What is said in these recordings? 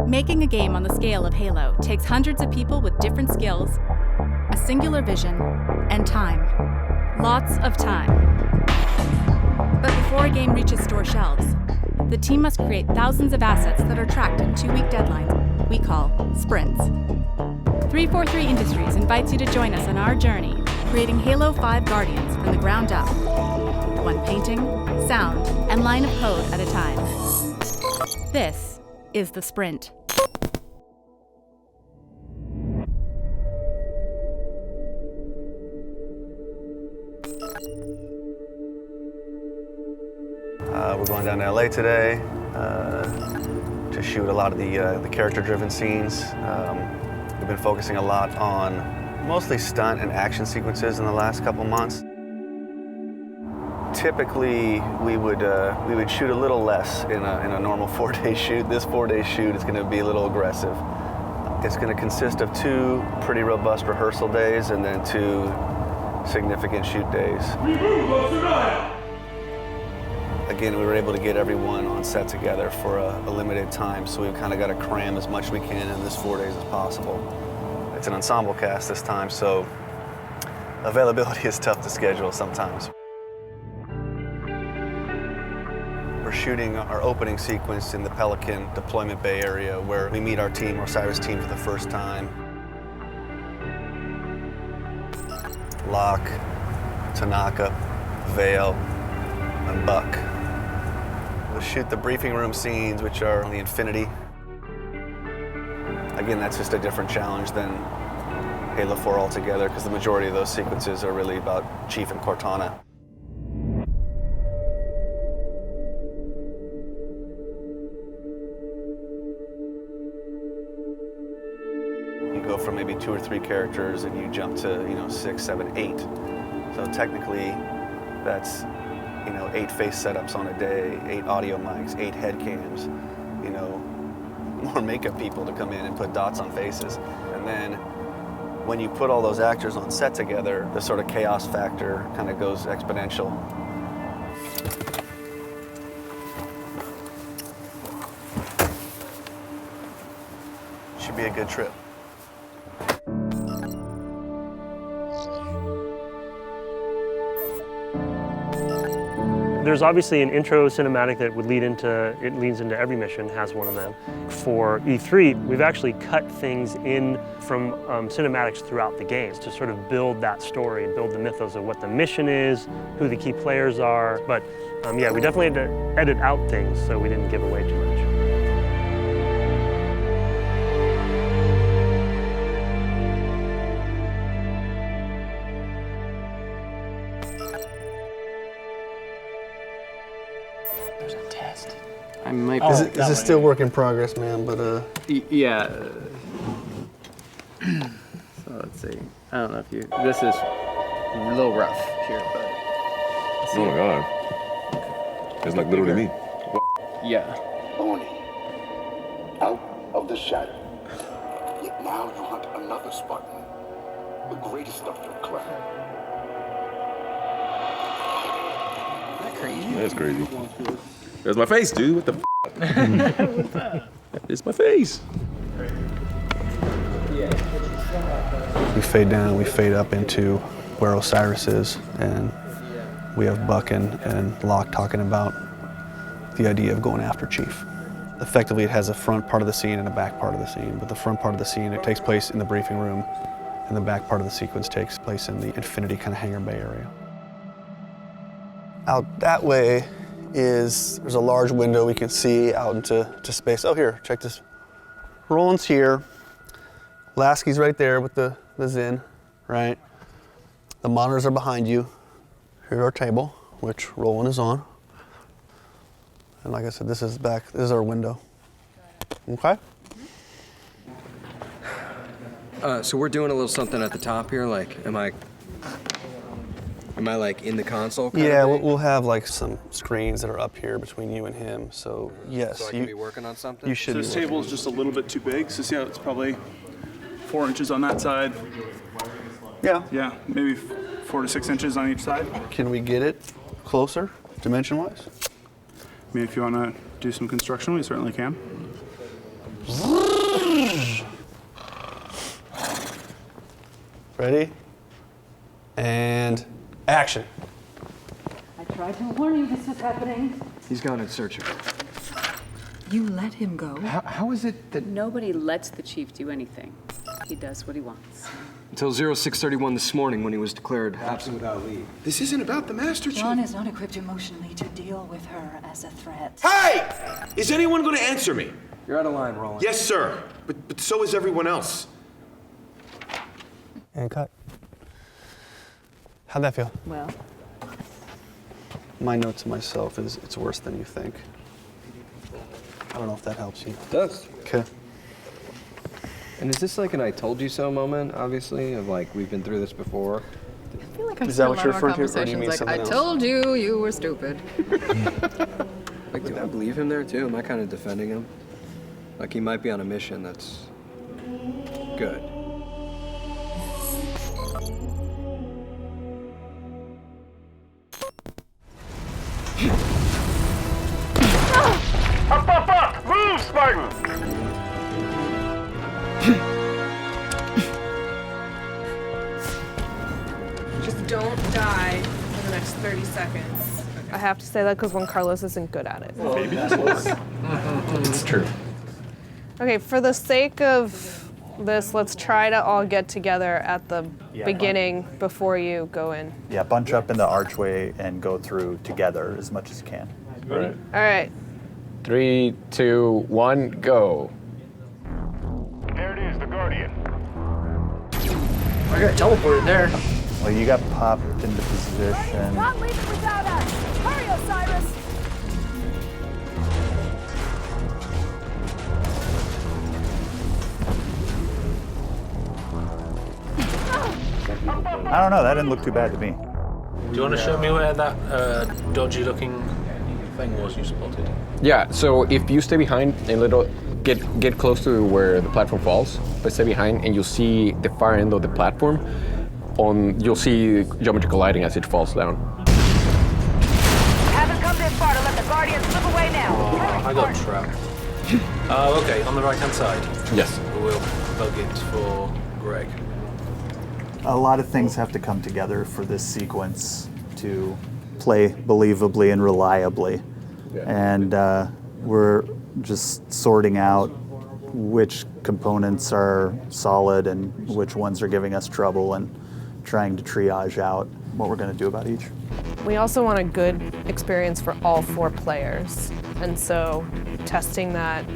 Making a game on the scale of Halo takes hundreds of people with different skills, a singular vision, and time. Lots of time. But before a game reaches store shelves, the team must create thousands of assets that are tracked in 2-week deadlines we call sprints. 343 Industries invites you to join us on our journey, creating Halo 5 Guardians from the ground up, one painting, sound, and line of code at a time. This is the sprint. We're going down to LA today to shoot a lot of the character-driven scenes. We've been focusing a lot on mostly stunt and action sequences in the last couple months. Typically, we would shoot a little less in a normal 4-day shoot. This 4-day shoot is going to be a little aggressive. It's going to consist of 2 pretty robust rehearsal days and then 2 significant shoot days. Again, we were able to get everyone on set together for a limited time, so we've kind of got to cram as much as we can in this 4 days as possible. It's an ensemble cast this time, so availability is tough to schedule sometimes. We're shooting our opening sequence in the Pelican Deployment Bay area where we meet our team, Osiris team, for the first time. Locke, Tanaka, Vale, and Buck. We'll shoot the briefing room scenes, which are on the Infinity. Again, that's just a different challenge than Halo 4 altogether, because the majority of those sequences are really about Chief and Cortana. You go from maybe 2 or 3 characters and you jump to, 6, 7, 8. So technically, that's 8 face setups on a day, 8 audio mics, 8 head cams, more makeup people to come in and put dots on faces. And then when you put all those actors on set together, the sort of chaos factor kind of goes exponential. Should be a good trip. There's obviously an intro cinematic that would leads into every mission, has one of them. For E3, we've actually cut things in from cinematics throughout the games to sort of build that story, build the mythos of what the mission is, who the key players are. But yeah, we definitely had to edit out things so we didn't give away too much. There's a test. I might. Is it still work in progress, man? But Yeah. So let's see. I don't know if you. This is a little rough here, but. Oh my God. It's like literally me. Yeah. Oni, out of the shadow. Yet now you hunt another Spartan, the greatest of your clan. Crazy. That's crazy. There's my face, dude. What the f? What's that? It's my face. we fade down, we fade up into where Osiris is, and we have Buck and Locke talking about the idea of going after Chief. Effectively, it has a front part of the scene and a back part of the scene, but the front part of the scene, it takes place in the briefing room, and the back part of the sequence takes place in the Infinity kind of hangar bay area. Out that way there's a large window we can see out into space. Oh, here, check this. Roland's here. Lasky's right there with the Zin, right? The monitors are behind you. Here's our table, which Roland is on. And like I said, this is our window. Okay? So we're doing a little something at the top here. Like, am I like in the console? Yeah, we'll have like some screens that are up here between you and him. So yes, so I can be working on something. You should. So this table is just a little bit too big. So see how it's probably 4 inches on that side. Yeah. Yeah, maybe 4 to 6 inches on each side. Can we get it closer, dimension-wise? I mean, if you want to do some construction, we certainly can. Ready? And action. I tried to warn you this was happening. He's gone in search of her. You let him go? How is it that... Nobody lets the chief do anything. He does what he wants. Until 0631 this morning when he was declared absent without leave. This isn't about the Master Chief. John is not equipped emotionally to deal with her as a threat. Hey! Is anyone going to answer me? You're out of line, Roland. Yes, sir. But so is everyone else. And cut. How'd that feel? Well, My note to myself is it's worse than you think. I don't know if that helps you. It does. Okay. And is this like an I told you so moment, obviously, of like, we've been through this before? I feel like I've Is seen that a what lot you're more referring to, or do you conversations mean like, something I else? told you, you were stupid. Like, do I believe him there too? Am I kind of defending him? Like, he might be on a mission that's good. Up! Move, Spartan! Just don't die for the next 30 seconds. I have to say that because Juan Carlos isn't good at it. Maybe this was. It's true. Okay, for the sake of this, let's try to all get together at the beginning before you go in. Yeah, bunch up in the archway and go through together as much as you can. Right. All right. 3, 2, 1, go. There it is, the Guardian. I got teleported there. Well, you got popped into position. Not leave it without us! Hurry, Osiris! I don't know, that didn't look too bad to me. Do you want to show me where that dodgy-looking thing was you spotted? Yeah, so if you stay behind and get close to where the platform falls, but stay behind and you'll see the far end of the platform, you'll see geometrical lighting as it falls down. Haven't come this far to let the Guardian slip away now. I got trapped. Okay, on the right-hand side. Yes. We'll bug it for Greg. A lot of things have to come together for this sequence to play believably and reliably. And we're just sorting out which components are solid and which ones are giving us trouble and trying to triage out what we're going to do about each. We also want a good experience for all 4 players. And so testing that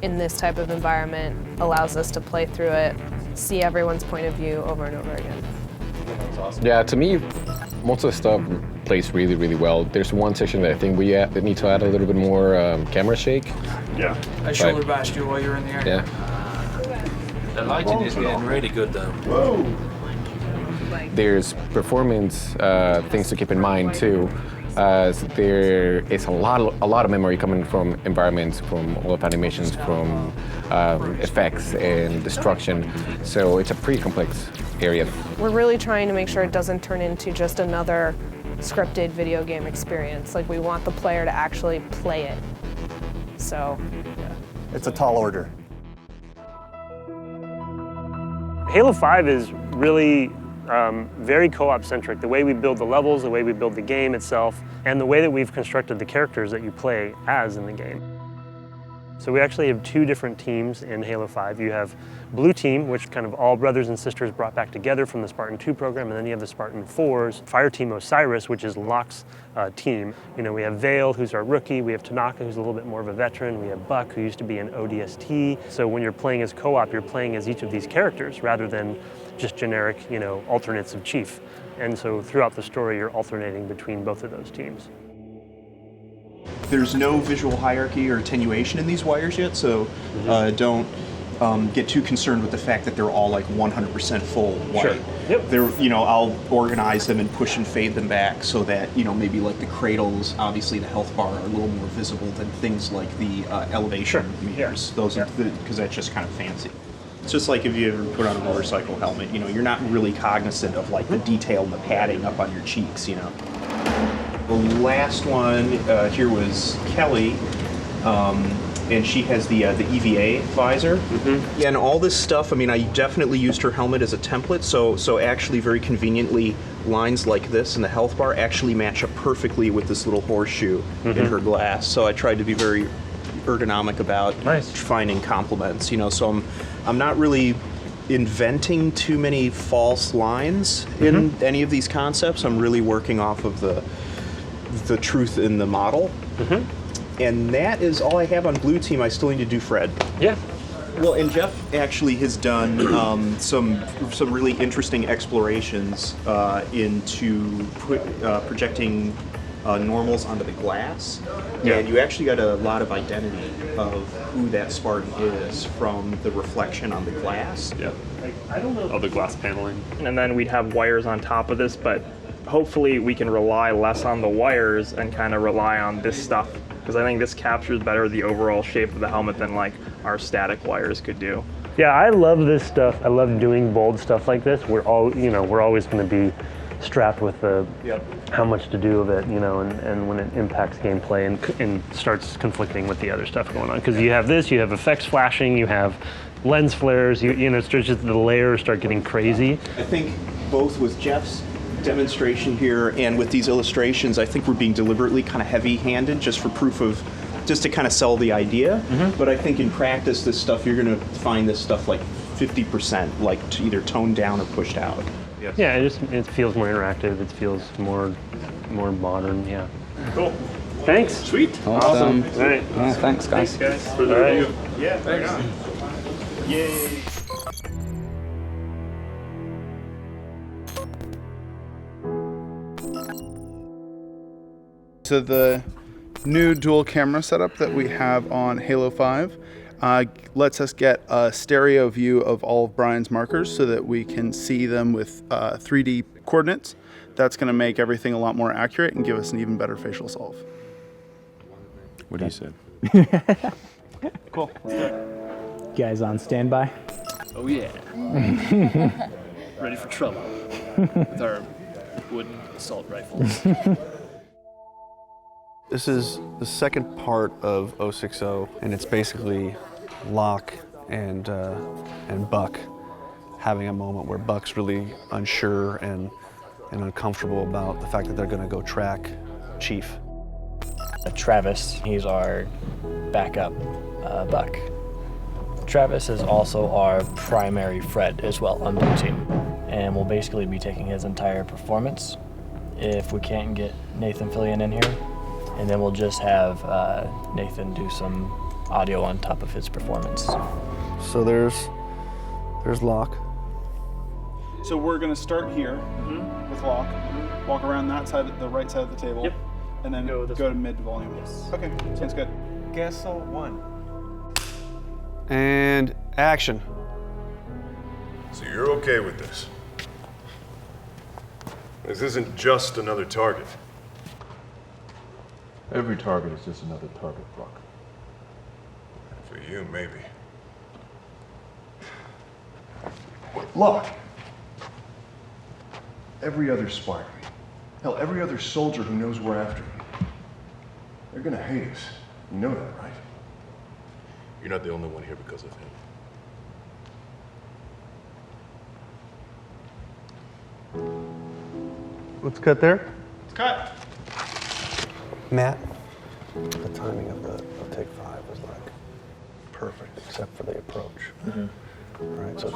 in this type of environment allows us to play through it, see everyone's point of view over and over again. Yeah, to me, most of the stuff plays really, really well. There's one section that I think we need to add a little bit more camera shake. Yeah. I shoulder bashed you while you were in the air. Yeah. The lighting is getting really good, though. Whoa! There's performance things to keep in mind too. There is a lot of memory coming from environments, from all of animations, from effects and destruction. So it's a pretty complex area. We're really trying to make sure it doesn't turn into just another scripted video game experience. Like, we want the player to actually play it. So, It's a tall order. Halo 5 is really very co-op centric. The way we build the levels, the way we build the game itself, and the way that we've constructed the characters that you play as in the game. So we actually have 2 different teams in Halo 5. You have Blue Team, which kind of all brothers and sisters brought back together from the Spartan 2 program, and then you have the Spartan 4's Fire Team Osiris, which is Locke's team. You know, we have Vale, who's our rookie, we have Tanaka, who's a little bit more of a veteran, we have Buck, who used to be an ODST. So when you're playing as co-op, you're playing as each of these characters rather than just generic, you know, alternates of Chief. And so throughout the story, you're alternating between both of those teams. There's no visual hierarchy or attenuation in these wires yet, so don't get too concerned with the fact that they're all like 100% full white. Sure. Yep. They're, you know, I'll organize them and push and fade them back so that, you know, maybe like the cradles, obviously the health bar are a little more visible than things like the elevation meters. Those, because that's just kind of fancy. It's just like if you ever put on a motorcycle helmet, you know, you're not really cognizant of like the detail and the padding up on your cheeks, you know. The last one here was Kelly. and she has the EVA visor. Yeah, and all this stuff, I mean, I definitely used her helmet as a template, so actually very conveniently, lines like this in the health bar actually match up perfectly with this little horseshoe in her glass. So I tried to be very ergonomic about finding complements, you know, so I'm not really inventing too many false lines in any of these concepts. I'm really working off of the truth in the model. And that is all I have on Blue Team. I still need to do Fred. Yeah. Well, and Jeff actually has done some really interesting explorations into projecting normals onto the glass. Yeah. And you actually got a lot of identity of who that Spartan is from the reflection on the glass. Yeah. I don't know. Oh, the glass paneling. And then we'd have wires on top of this, but hopefully we can rely less on the wires and kind of rely on this stuff, because I think this captures better the overall shape of the helmet than like our static wires could do. Yeah, I love this stuff. I love doing bold stuff like this. We're always going to be strapped with how much to do of it, you know, and when it impacts gameplay and starts conflicting with the other stuff going on. Because you have this, you have effects flashing, you have lens flares, you know, it's just the layers start getting crazy. I think both with Jeff's demonstration here and with these illustrations, I think we're being deliberately kind of heavy-handed just for proof of, just to kind of sell the idea. But I think in practice, this stuff, you're going to find this stuff like 50% like either toned down or pushed out. Yeah, it feels more interactive. It feels more modern. Yeah. Cool. Thanks. Sweet. Awesome. Awesome. All right. Yeah, thanks, guys. Thanks, guys, for the review. Yeah. Thanks. Yay. So the new dual camera setup that we have on Halo 5 lets us get a stereo view of all of Brian's markers so that we can see them with 3D coordinates. That's going to make everything a lot more accurate and give us an even better facial solve. What do you say? Cool. Guys on standby? Oh yeah. Ready for trouble with our wooden assault rifles. This is the second part of 060, and it's basically Locke and Buck having a moment where Buck's really unsure and uncomfortable about the fact that they're going to go track Chief. Travis, he's our backup Buck. Travis is also our primary Fred as well on Blue Team, and we'll basically be taking his entire performance if we can't get Nathan Fillion in here, and then we'll just have Nathan do some audio on top of his performance. So there's Locke. So we're going to start here with Locke, walk around that side, the right side of the table, and then go to mid volume. Okay, sounds good. Castle 1. And action. So you're okay with this? This isn't just another target. Every target is just another target, Buck. For you, maybe. Look! Every other Spartan, hell, every other soldier who knows we're after him, they're gonna hate us. You know that, right? You're not the only one here because of him. Let's cut there. Let's cut. Matt, the timing of take 5 was like perfect, except for the approach. All right, so if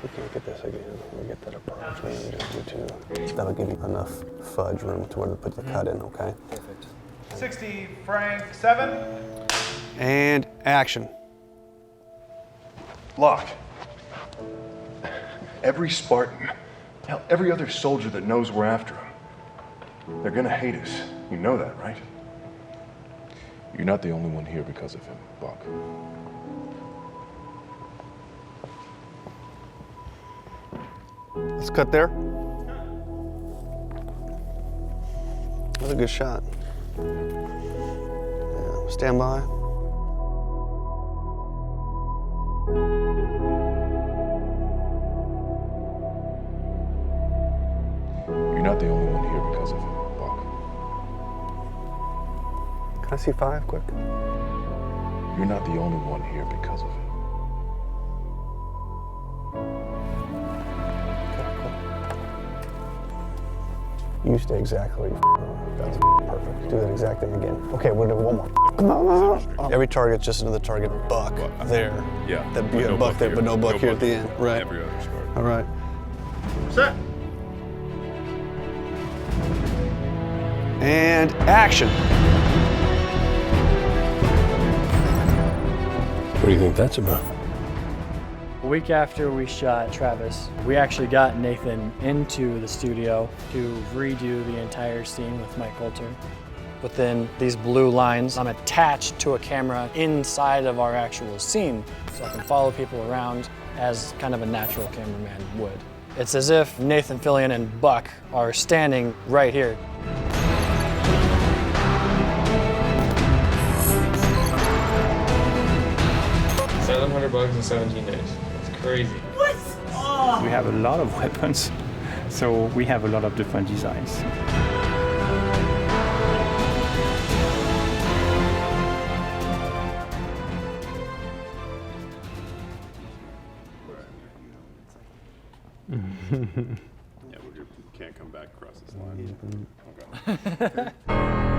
we can't get this again, we get that approach, we can just do 2. That'll give you enough fudge room to where to put the cut in, okay? Perfect. 60, Frank, 7. And action. Locke. Every Spartan, hell, every other soldier that knows we're after him, they're gonna hate us. You know that, right? You're not the only one here because of him, Buck. Let's cut there. That was a good shot. Yeah, stand by. You're not the only one here because of him, Buck. Can I see 5 quick? You're not the only one here because of it. You stay exactly where you are. That's perfect. Do that exact thing again. Okay, we're gonna do one more. Every target's just another target. Buck there. Yeah. That you have buck there, but no buck here at the end. Right. Every other start. All right. Set. And action. What do you think that's about? A week after we shot Travis, we actually got Nathan into the studio to redo the entire scene with Mike Coulter. Within these blue lines, I'm attached to a camera inside of our actual scene, so I can follow people around as kind of a natural cameraman would. It's as if Nathan Fillion and Buck are standing right here. $700 in 17 days. It's crazy. What? Oh. We have a lot of weapons, so we have a lot of different designs. Yeah, we can't come back across this line. Okay.